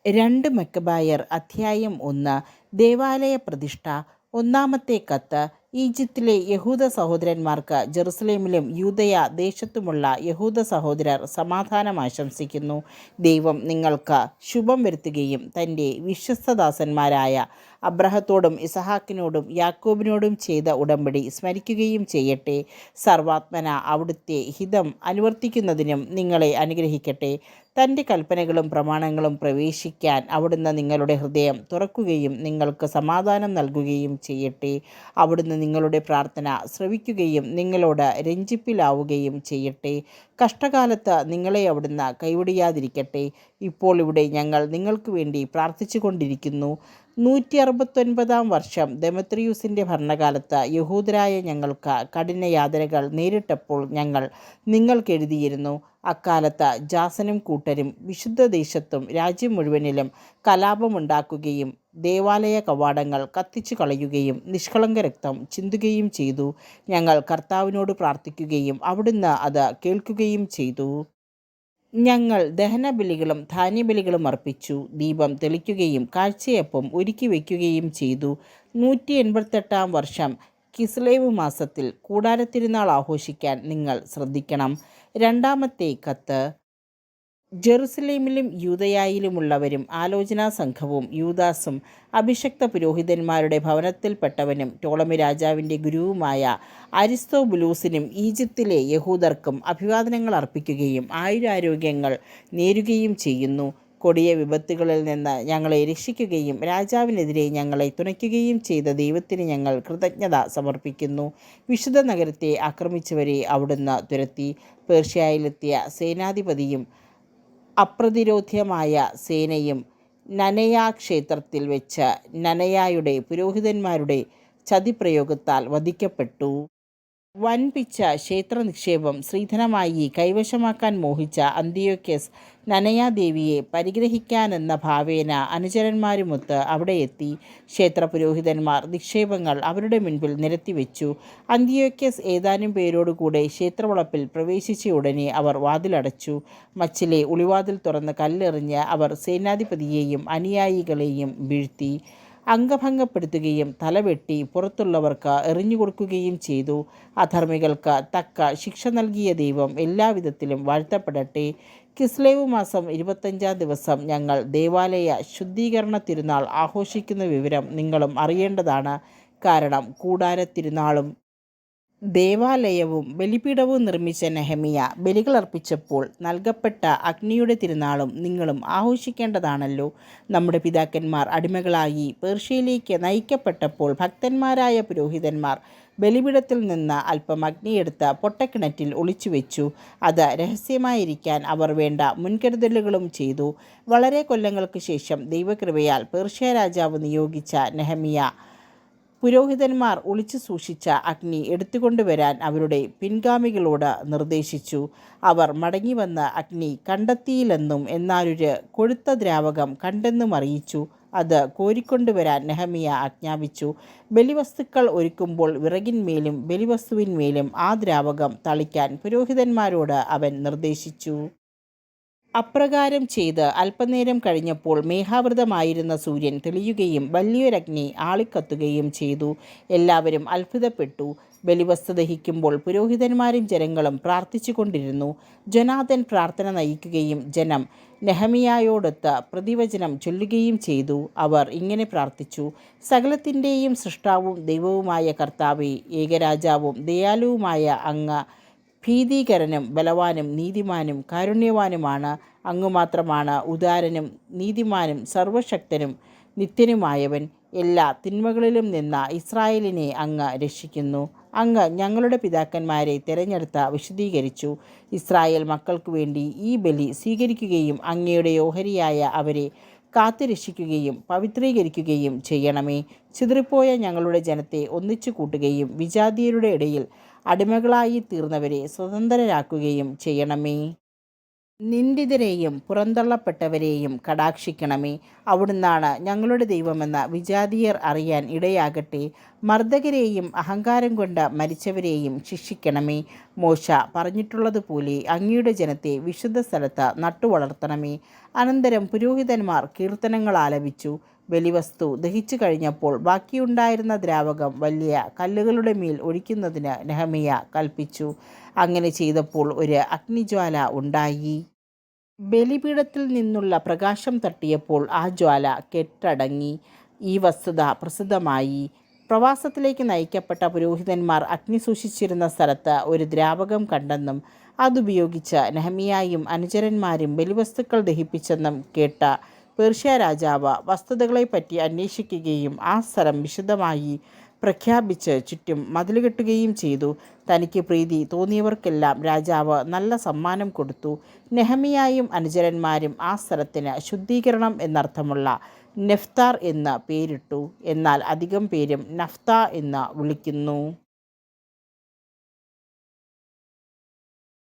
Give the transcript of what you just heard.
രണ്ട് മെക്കബായർ അധ്യായം 1. ദേവാലയ പ്രതിഷ്ഠ. ഒന്നാമത്തെ കത്ത്. ഈജിപ്തിലെ യഹൂദ സഹോദരന്മാർക്ക് ജെറുസലേമിലും യൂദയ ദേശത്തുമുള്ള യഹൂദ സഹോദരർ സമാധാനം ആശംസിക്കുന്നു. ദൈവം നിങ്ങൾക്ക് ശുഭം വരുത്തുകയും തൻ്റെ വിശ്വസ്തദാസന്മാരായ അബ്രഹത്തോടും ഇസഹാക്കിനോടും യാക്കോബിനോടും ചെയ്ത ഉടമ്പടി സ്മരിക്കുകയും ചെയ്യട്ടെ. സർവാത്മന അവിടുത്തെ ഹിതം അനുവർത്തിക്കുന്നതിനും നിങ്ങളെ അനുഗ്രഹിക്കട്ടെ. തൻ്റെ കൽപ്പനകളും പ്രമാണങ്ങളും പ്രവേശിക്കാൻ അവിടുന്ന് നിങ്ങളുടെ ഹൃദയം തുറക്കുകയും നിങ്ങൾക്ക് സമാധാനം നൽകുകയും ചെയ്യട്ടെ. അവിടുന്ന് നിങ്ങളുടെ പ്രാർത്ഥന ശ്രവിക്കുകയും നിങ്ങളോട് രഞ്ജിപ്പിലാവുകയും ചെയ്യട്ടെ. കഷ്ടകാലത്ത് നിങ്ങളെ അവിടുന്ന് കൈവിടിയാതിരിക്കട്ടെ. ഇപ്പോൾ ഇവിടെ ഞങ്ങൾ നിങ്ങൾക്ക് വേണ്ടി പ്രാർത്ഥിച്ചു കൊണ്ടിരിക്കുന്നു. 169 വർഷം ദെമത്രിയൂസിൻ്റെ ഭരണകാലത്ത് യഹൂദരായ ഞങ്ങൾക്ക് കഠിന യാതനകൾ നേരിട്ടപ്പോൾ ഞങ്ങൾ നിങ്ങൾക്കെഴുതിയിരുന്നു. അക്കാലത്ത് ജാസനും കൂട്ടരും വിശുദ്ധ ദേശത്തും രാജ്യം മുഴുവനിലും കലാപമുണ്ടാക്കുകയും ദേവാലയ കവാടങ്ങൾ കത്തിച്ചു കളയുകയും നിഷ്കളങ്ക രക്തം ചിന്തുകയും ചെയ്തു. ഞങ്ങൾ കർത്താവിനോട് പ്രാർത്ഥിക്കുകയും അവിടുന്ന് അത് കേൾക്കുകയും ചെയ്തു. ഞങ്ങൾ ദഹനബലികളും ധാന്യബലികളും അർപ്പിച്ചു. ദീപം തെളിക്കുകയും കാഴ്ചയപ്പം ഒരുക്കി വയ്ക്കുകയും ചെയ്തു. 188 വർഷം കിസ്ലേവ് മാസത്തിൽ കൂടാരത്തിരുന്നാൾ ആഘോഷിക്കാൻ നിങ്ങൾ ശ്രദ്ധിക്കണം. രണ്ടാമത്തെ കത്ത്. ജെറുസലേമിലും യൂദയായിലുമുള്ളവരും ആലോചനാ സംഘവും യൂദാസും അഭിഷക്ത പുരോഹിതന്മാരുടെ ഭവനത്തിൽപ്പെട്ടവനും ടോളമി രാജാവിൻ്റെ ഗുരുവുമായ അരിസ്തോബുലൂസിനും ഈജിപ്തിലെ യഹൂദർക്കും അഭിവാദനങ്ങൾ അർപ്പിക്കുകയും ആയുരാരോഗ്യങ്ങൾ നേരുകയും ചെയ്യുന്നു. കൊടിയ വിപത്തുകളിൽ നിന്ന് ഞങ്ങളെ രക്ഷിക്കുകയും രാജാവിനെതിരെ ഞങ്ങളെ തുണയ്ക്കുകയും ചെയ്ത ദൈവത്തിന് ഞങ്ങൾ കൃതജ്ഞത സമർപ്പിക്കുന്നു. വിശുദ്ധ നഗരത്തെ ആക്രമിച്ചവരെ അവിടുന്ന് തുരത്തി. പേർഷ്യയിലെത്തിയ സേനാധിപതിയും അപ്രതിരോധ്യമായ സേനയും നനയാ ക്ഷേത്രത്തിൽ വെച്ച് നനയായുടെ പുരോഹിതന്മാരുടെ ചതിപ്രയോഗത്താൽ വധിക്കപ്പെട്ടു. വൻപിച്ച ക്ഷേത്ര നിക്ഷേപം ശ്രീധനമായി കൈവശമാക്കാൻ മോഹിച്ച അന്തിയോക്യസ് നനയാദേവിയെ പരിഗ്രഹിക്കാനെന്ന ഭാവേന അനുചരന്മാരുമൊത്ത് അവിടെ എത്തി. ക്ഷേത്രപുരോഹിതന്മാർ നിക്ഷേപങ്ങൾ അവരുടെ മുൻപിൽ നിരത്തിവെച്ചു. അന്തിയോക്യസ് ഏതാനും പേരോടുകൂടെ ക്ഷേത്രവളപ്പിൽ പ്രവേശിച്ച ഉടനെ അവർ വാതിലടച്ചു. മച്ചിലെ ഒളിവാതിൽ തുറന്ന് കല്ലെറിഞ്ഞ് അവർ സേനാധിപതിയെയും അനുയായികളെയും വീഴ്ത്തി. അംഗഭംഗപ്പെടുത്തുകയും തലവെട്ടി പുറത്തുള്ളവർക്ക് എറിഞ്ഞുകൊടുക്കുകയും ചെയ്തു. അധർമ്മികൾക്ക് തക്ക ശിക്ഷ നൽകിയ ദൈവം എല്ലാവിധത്തിലും വാഴ്ത്തപ്പെടട്ടെ. കിസ്ലേവ് മാസം 25 ദിവസം ഞങ്ങൾ ദേവാലയ ശുദ്ധീകരണ തിരുനാൾ ആഘോഷിക്കുന്ന വിവരം നിങ്ങളും അറിയേണ്ടതാണ്. കാരണം കൂടാരത്തിരുനാളും ദേവാലയവും ബലിപീഠവും നിർമ്മിച്ച നെഹെമിയ ബലികളർപ്പിച്ചപ്പോൾ നൽകപ്പെട്ട അഗ്നിയുടെ തിരുനാളും നിങ്ങളും ആഘോഷിക്കേണ്ടതാണല്ലോ. നമ്മുടെ പിതാക്കന്മാർ അടിമകളായി പേർഷ്യയിലേക്ക് നയിക്കപ്പെട്ടപ്പോൾ ഭക്തന്മാരായ പുരോഹിതന്മാർ ബലിപീഠത്തിൽ നിന്ന് അല്പം അഗ്നിയെടുത്ത് പൊട്ടക്കിണറ്റിൽ ഒളിച്ചുവെച്ചു. അത് രഹസ്യമായിരിക്കാൻ അവർ വേണ്ട മുൻകരുതലുകളും ചെയ്തു. വളരെ കൊല്ലങ്ങൾക്ക് ശേഷം ദൈവകൃപയാൽ പേർഷ്യ രാജാവ് നിയോഗിച്ച നെഹെമിയ പുരോഹിതന്മാർ ഒളിച്ചു സൂക്ഷിച്ച അഗ്നി എടുത്തുകൊണ്ടുവരാൻ അവരുടെ പിൻഗാമികളോട് നിർദ്ദേശിച്ചു. അവർ മടങ്ങിവന്ന് അഗ്നി കണ്ടെത്തിയില്ലെന്നും എന്നാലൊരു കൊഴുത്ത ദ്രാവകം കണ്ടെന്നും അറിയിച്ചു. അത് കോരിക്കൊണ്ടുവരാൻ നെഹെമിയ ആജ്ഞാപിച്ചു. ബലിവസ്തുക്കൾ ഒരുക്കുമ്പോൾ വിറകിന്മേലും ബലിവസ്തുവിന്മേലും ആ ദ്രാവകം തളിക്കാൻ പുരോഹിതന്മാരോട് അവൻ നിർദ്ദേശിച്ചു. അപ്രകാരം ചെയ്ത് അല്പനേരം കഴിഞ്ഞപ്പോൾ മേഘാവൃതമായിരുന്ന സൂര്യൻ തെളിയുകയും വലിയൊരഗ്നി ആളിക്കത്തുകയും ചെയ്തു. എല്ലാവരും അത്ഭുതപ്പെട്ടു. ബലിവസ്തു ദഹിക്കുമ്പോൾ പുരോഹിതന്മാരും ജനങ്ങളും പ്രാർത്ഥിച്ചു കൊണ്ടിരുന്നു. ജോനാഥൻ പ്രാർത്ഥന നയിക്കുകയും ജനം നെഹെമിയായോടൊത്ത് പ്രതിവചനം ചൊല്ലുകയും ചെയ്തു. അവർ ഇങ്ങനെ പ്രാർത്ഥിച്ചു. സകലത്തിൻ്റെയും സൃഷ്ടാവും ദൈവവുമായ കർത്താവേ, ഏകരാജാവും ദയാലുവുമായ അങ്ങ് ഭീതികരനും ബലവാനും നീതിമാനും കാരുണ്യവാനുമാണ്. അങ്ങ് മാത്രമാണ് ഉദാരനും നീതിമാനും സർവശക്തനും നിത്യനുമായവൻ. എല്ലാ തിന്മകളിലും നിന്ന് ഇസ്രായേലിനെ അങ്ങ് രക്ഷിക്കുന്നു. അങ്ങ് ഞങ്ങളുടെ പിതാക്കന്മാരെ തിരഞ്ഞെടുത്ത് വിശുദ്ധീകരിച്ചു. ഇസ്രായേൽ മക്കൾക്ക് വേണ്ടി ഈ ബലി സ്വീകരിക്കുകയും അങ്ങയുടെ ഓഹരിയായ അവരെ കാത്തുരക്ഷിക്കുകയും പവിത്രീകരിക്കുകയും ചെയ്യണമേ. ചിതറിപ്പോയ ഞങ്ങളുടെ ജനത്തെ ഒന്നിച്ചു കൂട്ടുകയും വിജാതീയരുടെ ഇടയിൽ അടിമകളായി തീർന്നവരെ സ്വതന്ത്രരാക്കുകയും ചെയ്യണമേ. നിന്ദിതരെയും പുറന്തള്ളപ്പെട്ടവരെയും കടാക്ഷിക്കണമേ. അവിടുന്നാണ് ഞങ്ങളുടെ ദൈവമെന്ന് വിജാതീയർ അറിയാൻ ഇടയാകട്ടെ. മർദ്ദകരെയും അഹങ്കാരം കൊണ്ട് മരിച്ചവരെയും ശിക്ഷിക്കണമേ. മോശ പറഞ്ഞിട്ടുള്ളതുപോലെ അങ്ങയുടെ ജനത്തെ വിശുദ്ധ സ്ഥലത്ത് നട്ടുവളർത്തണമേ. അനന്തരം പുരോഹിതന്മാർ കീർത്തനങ്ങൾ ആലപിച്ചു. ബലിവസ്തു ദഹിച്ചു കഴിഞ്ഞപ്പോൾ ബാക്കിയുണ്ടായിരുന്ന ദ്രാവകം വലിയ കല്ലുകളുടെ മേൽ ഒഴിക്കുന്നതിന് നെഹമ്യാ കൽപ്പിച്ചു. അങ്ങനെ ചെയ്തപ്പോൾ ഒരു അഗ്നിജ്വാല ഉണ്ടായി. ബലിപീഠത്തിൽ നിന്നുള്ള പ്രകാശം തട്ടിയപ്പോൾ ആ ജ്വാല കെട്ടടങ്ങി. ഈ വസ്തുത പ്രസിദ്ധമായി. പ്രവാസത്തിലേക്ക് നയിക്കപ്പെട്ട പുരോഹിതന്മാർ അഗ്നി സൂക്ഷിച്ചിരുന്ന സ്ഥലത്ത് ഒരു ദ്രാവകം കണ്ടെന്നും അതുപയോഗിച്ച് നെഹമ്യായും അനുചരന്മാരും ബലിവസ്തുക്കൾ ദഹിപ്പിച്ചെന്നും കേട്ട പേർഷ്യ രാജാവ് വസ്തുതകളെപ്പറ്റി അന്വേഷിക്കുകയും ആ സ്ഥലം വിശുദ്ധമായി പ്രഖ്യാപിച്ച് ചുറ്റും മതിലുകെട്ടുകയും ചെയ്തു. തനിക്ക് പ്രീതി തോന്നിയവർക്കെല്ലാം രാജാവ് നല്ല സമ്മാനം കൊടുത്തു. നെഹമ്യായും അനുചരന്മാരും ആ സ്ഥലത്തിന് ശുദ്ധീകരണം എന്നർത്ഥമുള്ള നെഫ്താർ എന്ന് പേരിട്ടു. എന്നാൽ അധികം പേരും നഫ്ത എന്ന് വിളിക്കുന്നു.